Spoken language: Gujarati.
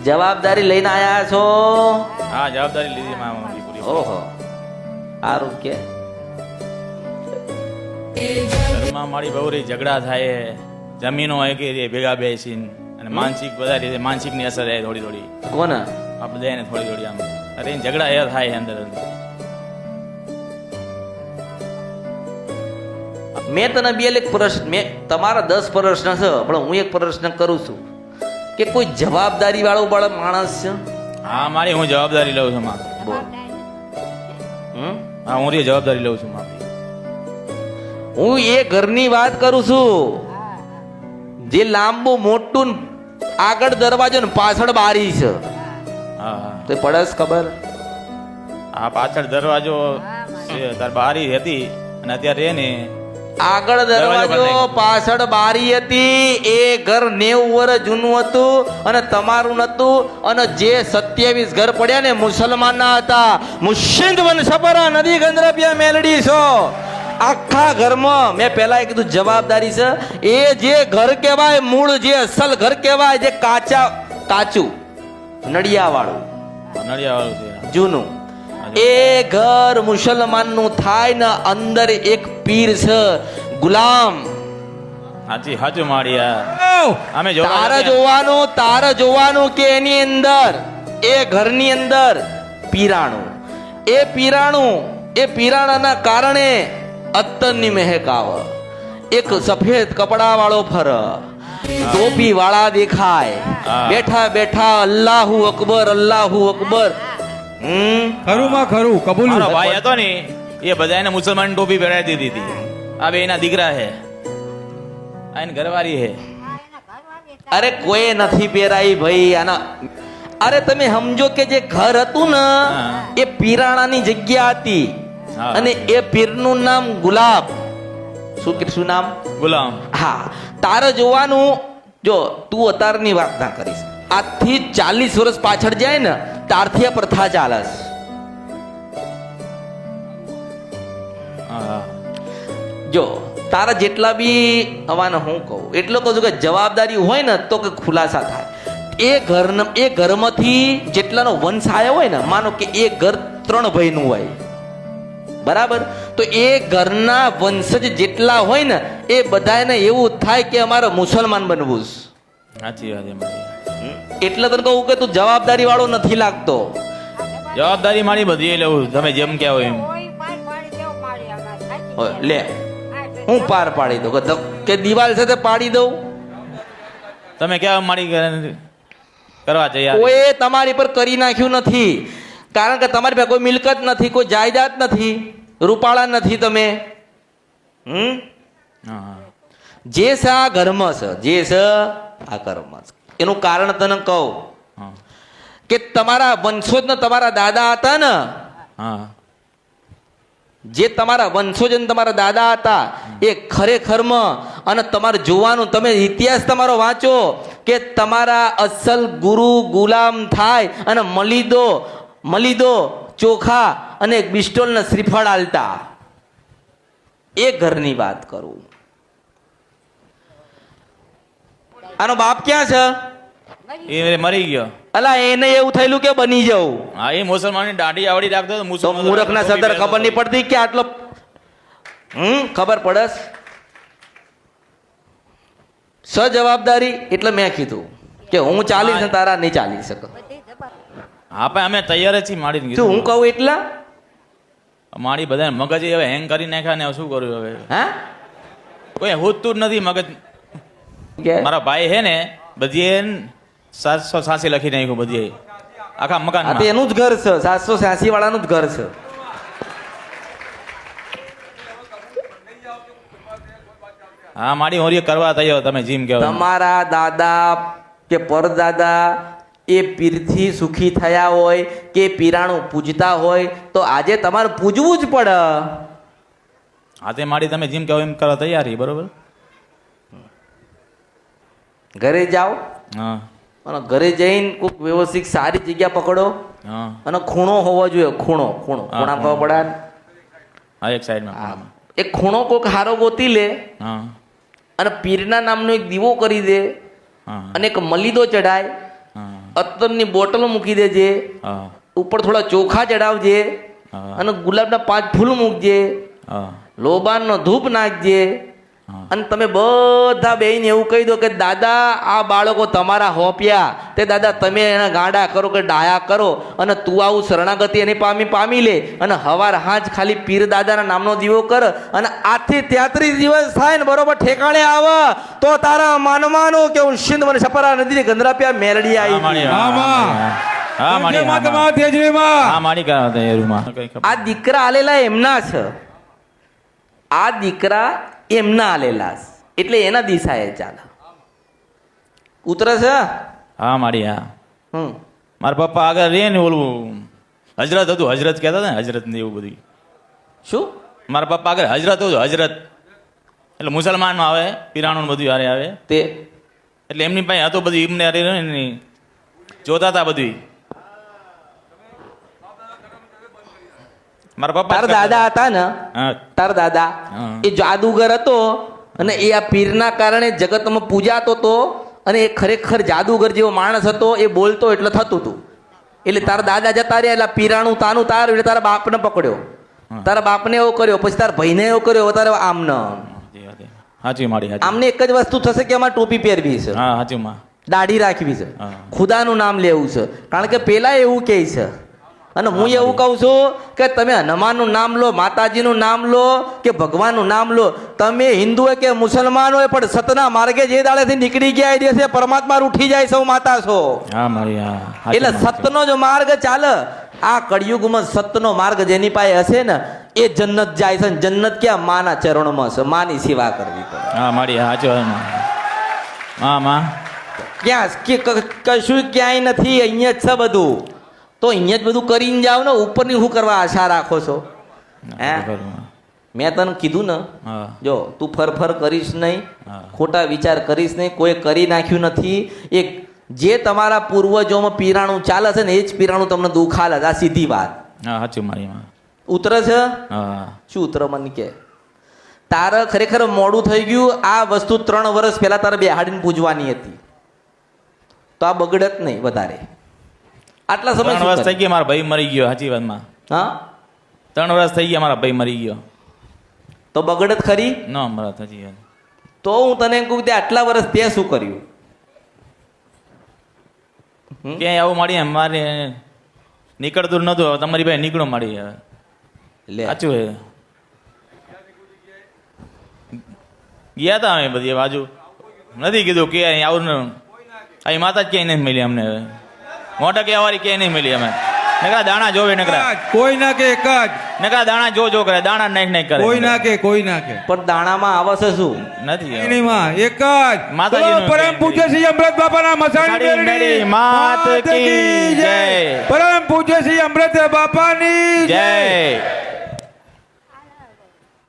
જવાબદારી લઈને આયા છો? હા, જવાબદારી લીધી મારી પૂરી. ઓહો, સારું કે ઘરમાં મારી બહુ રહી ઝઘડા થાય, જમીનો હોય કે ભેગા બેસીને, અને માનસિક બધા રીતે માનસિકની અસર થાય થોડી થોડી. કોને? આપણે જાય ને થોડી થોડી આમ અરે ઝઘડા એ થાય અંદર. મેં તને બે એક પ્રશ્ન, મેં તમારા 10 પ્રશ્ન છે પણ હું એક પ્રશ્ન કરું છું કે કોઈ જવાબદારી વાળો માણસ છે? હા, મારી હું જવાબદારી લઉં છું માં. બોલ. હા, હું જવાબદારી લઉં છું મારી. હું એ ઘરની વાત કરું છું જે લાંબુ મોટું આગળ દરવાજો ને પાછળ બારી છે. હા હા, તો પડસ ખબર? આ પાછળ દરવાજો છે, તાર બારી હતી અને અત્યારે એ ને આગળ દરવાજો પાછળ બારી હતી. એ ઘર 90 વર્ષ જૂનું હતું અને તમારું નતું. અને જે 27 ઘર પડ્યા ને મુસલમાન ના હતા. મુસ્લિમ વંશપરા નદી ગંદ્રપિયા મેલડી છો. આખા ઘરમાં મેં પેલા કીધું જવાબદારી છે. એ જે ઘર કહેવાય મૂળ, જે અસલ ઘર કહેવાય, જે કાચું નડિયા વાળું નડિયાવાળું છે જૂનું, એ ઘર મુસલમાન નું થાય ને અંદર એક પીર છે ગુલામ. સાચી સાચું મારી. અમે તારે જોવાનું કે એની અંદર, એ ઘરની અંદર પીરાણું, એ પીરાણાના કારણે અત્તરની મહેક આવે. એક સફેદ કપડા વાળો ફર, ટોપી વાળા દેખાય, બેઠા બેઠા અલ્લાહુ અકબર અલ્લાહુ અકબર. ખરું માં ખરું કબૂલ. મારો ભાઈ હતો ને એ બધાને મુસલમાન ટોપી પહેરાવી દીધી હતી. આ બે એના દીકરા હે, આ એની ઘરવાળી હે. અરે કોઈ નથી પહેરાઈ ભાઈ આના. અરે તમે સમજો કે જે ઘર હતું ને એ પીરાણાની જગ્યા હતી. અને એ પીરનું નામ ગુલાબ. શું નામ? ગુલામ. હા, તારે જોવાનું. જો તું અતારની વાત ના કરીશ, આજથી 40 વર્ષ પાછળ જાય ને તારથી આ પ્રથા ચાલે છે. જો તારા જેટલા બી હવાને હું કહું એટલો કહું છું કે જવાબદારી હોય ને તો કે ખુલાસા થાય. એ ઘરમાંથી જેટલાનો વંશ આવ્યો હોય ને, માનો કે એ ઘર 3 ભાઈનું હોય, બરાબર? તો એ ઘરના વંશજ જેટલા હોય ને એ બધાને એવું થાય કે અમારે મુસલમાન બનવું છે. સાચી વાત મારી. એટલે તને કહું કે તું જવાબદારી વાળો નથી લાગતો. જવાબદારી મારી બધી લઉં, તમે જેમ કહેવો એમ. લે, હું પાર પાડી દઉં કે દિવાલ સાથે પાડી દઉં? તમે કેવા મારી કરવા તૈયાર? કોઈ તમારી પર કરી નાખ્યું નથી, કારણ કે તમારી પાસે કોઈ મિલકત નથી, કોઈ જાયદાદ નથી, રૂપાળા નથી તમે. જે છે આ ઘરમાં છે, જે છે આ ઘરમાં છે. એનું કારણ તને કહું કે તમારા વંશોજ ને તમારા દાદા હતા ને, જે તમારા વંશોજ ને તમારા દાદા હતા એ ખરેખરમાં, અને તમારે જોવાનું, તમે ઇતિહાસ તમારો વાંચો કે તમારા અસલ ગુરુ ગુલામ થાય અને મલીદો ચોખા અને એક બિસ્ટોલ ને શ્રીફળ આલતા. એ ઘરની વાત કરું. આનો બાપ ક્યાં છે? એ મરી ગયો. અલા, એને એવું થયેલું કે બની જવું. હા, એ મુસલમાનની દાઢી આવડી રાખતો તો મૂર્ખના સદર ખબર નહીં પડતી કે આટલો ખબર પડસ સજવાબદારી. એટલે મેં કીધું કે હું ચાલીશ ને તારા નહીં ચાલી શકો. હા, પણ અમે તૈયાર જ છીએ માડી. શું હું કહું એટલા મારી બધા મગજ હવે હેંગ કરી નાખ્યા ને શું કર્યું હવે? હા, કોઈ હોતું જ નથી મગજ. મારા ભાઈ હે ને બધી 786 લખી નાખ્યું બધી આખા મકાન. એનું જ ઘર છે, 786 વાળાનું જ ઘર છે. હા, મારી હોરી કરવા તૈયાર. તમે જીમ કહો. તમારા દાદા કે પરદાદા એ પીરથી સુખી થયા હોય કે પીરાણું પૂજતા હોય તો આજે તમારે પૂજવું જ પડે. હા, તે મારી તમે જીમ કહો એમ કરવા તૈયાર. બરોબર, ઘરે જાઓ. હા, અને ઘરે જઈને કોઈક વ્યવસ્થિત સારી જગ્યા પકડો. હા, અને ખૂણો હોવો જોઈએ. ખૂણા ખબર પડે. હા, એક સાઈડમાં એક ખૂણો કોઈક હારો ગોતી લે હા, અને પીરના નામનો એક દીવો કરી દે. હા અને એક મલીદો ચડાય, હા અત્તરની બોટલ મૂકી દેજે, હા ઉપર થોડા ચોખા ચડાવજે, હા અને ગુલાબના 5 ફૂલ મૂકજે, હા લોબાનનો ધૂપ નાખજે, હા અને તમે બધા બેયને એવું કહી દો કે દાદા આ બાળકો તમારા હોપ્યા, તે દાદા તમે એના ગાડા કરો કે ડાયા કરો, અને તું આવું શરણાગતિ એની પામી લે, અને હવાર હાંજ ખાલી પીર દાદાના નામનો દીવો કર, અને આજથી 33 દિવસ થાય ને બરોબર ઠેકાણે આવે તો તારા માનવાનું કે હું સિંધ મને છપરા નદી ગંધરાપિયા મેલડી હા આવી માડી હા, માં. હા માડી તેજમાં તમારા તેજરીમાં. હા માડી કરા તૈયારીમાં કઈ ખબર આ દીકરા આલેલા એમના છે, આ દીકરા એમના આલેલા છે, એટલે એના દિશાએ ચાલે. ઉતરે છે. હા માડી હા હમ મારા પપ્પા આગળ રે ને ઓલું હજરત હતું, હજરત કહેતા હતા ને, હજરત ને એવું બધું. શું મારા પપ્પા આગળ હજરત હતું, હજરત એટલે મુસલમાનમાં આવે, પીરાણું બધું હારે આવે, તે એટલે એમની પાસે હતું બધું, એમને હારે રહે ને જોતા હતા બધું. મારા પપ્પા તારા દાદા હતા ને, હા તારા દાદા હા. એ જાદુગર હતો, અને એ આ પીરના કારણે જગતમાં પૂજાતો હતો, અને એ ખરેખર જાદુગર જેવો માણસ હતો, એ બોલતો એટલે થતું હતું. એટલે તારા દાદા જતા રહ્યા, એટલે પીરાણું તાનું તારું, એટલે તારા બાપને પકડ્યો, તારા બાપને એવો કર્યો, પછી તારા ભાઈને એવો કર્યો, તારે આમને સાચી માડી સાચી. આમને એક જ વસ્તુ થશે કે અમારે ટોપી પહેરવી છે, હા સાચું માં. દાઢી રાખવી છે, હા. ખુદાનું નામ લેવું છે, કારણ કે પેલા એવું કહે છે. અને હું એવું કહું છું કે તમે હનુમાનનું નામ લો, માતાજીનું નામ લો, કે ભગવાનનું નામ લો, તમે હિન્દુ હોય કે મુસલમાન હોય, પણ સતના માર્ગે જે દાડેથી નીકળી ગયા એ દિવસે પરમાત્મા ઉઠી જાય સૌ માતા છો. હા માડી હા સાચી એટલે માં. સતનો જો માર્ગ ચાલે, આ કળિયુગમાં સતનો માર્ગ જેની પાસે હશે ને એ જન્નત જાય છે. ને જન્નત ક્યાં? માના ચરણમાં છે, માની સેવા કરવી પડે. હા માડી સાચું હા માં. હા માં ક્યાં કશું ક્યાંય નથી, અહીંયા જ છે બધું. તો અહીંયા જ બધું કરીને જાવ ને, ઉપરની શું કરવા આશા રાખો છો? હે મેં તને કીધું ને, હા જો તું ફરફર કરીશ નહીં, હા. ખોટા વિચાર કરીશ નહીં, કોઈ કરી નાખ્યું નથી. એક જે તમારા પૂર્વજોમાં પીરાણું ચાલે છે ને એ જ પીરાણું તમને દુઃખ આલે છે. આ સીધી વાત. હા સાચું માડી માં. ઉતરે છે. હા શું ઉતરે મને કે? તારે ખરેખર મોડું થઈ ગયું. આ વસ્તુ 3 વર્ષ પહેલા તારે બેહાડીને પૂજવાની હતી, તો આ બગડત નહીં વધારે. આટલા સમય 3 શું વર્ષ કરે? થઈ ગયા મારા ભાઈ મરી ગયો. સાચી વાતમાં હા 3 વર્ષ થઈ ગયા મારા ભાઈ મરી ગયો. તો બગડત ખરી. ન મારા સાચી વાત. તો હું તને એમ કહું કે આટલા વર્ષ તે શું કર્યું? ક્યાંય આવું માડી મારે નીકળતું નતું, હવે તમારી ભાઈ નીકળો માડી હવે. લે સાચું હે. ગયા તા અમે બધી બાજુ, નથી કીધું કે અહીં આવું ને અહીં માતા જ ક્યાંય નહીં મળી અમને. હવે મોટા કે વાળી ક્યાંય નહીં મળી અમે. નકરા દાણા જોવે, નકરા કોઈ ના કે એક જ, નકરા દાણા જો કરે, દાણા નહીં કરે. કોઈ ના કે કોઈ ના કે પણ દાણામાં આવે છે શું? નથી હવે. એની માં એક જ. માતાજીનું બોલો પરમ પૂજ્ય શ્રી અમૃત બાપાના મસાણી મસાણી મેળવી મેળવી માત કી જય. પરમ પૂજ્ય શ્રી અમૃત બાપાની જય.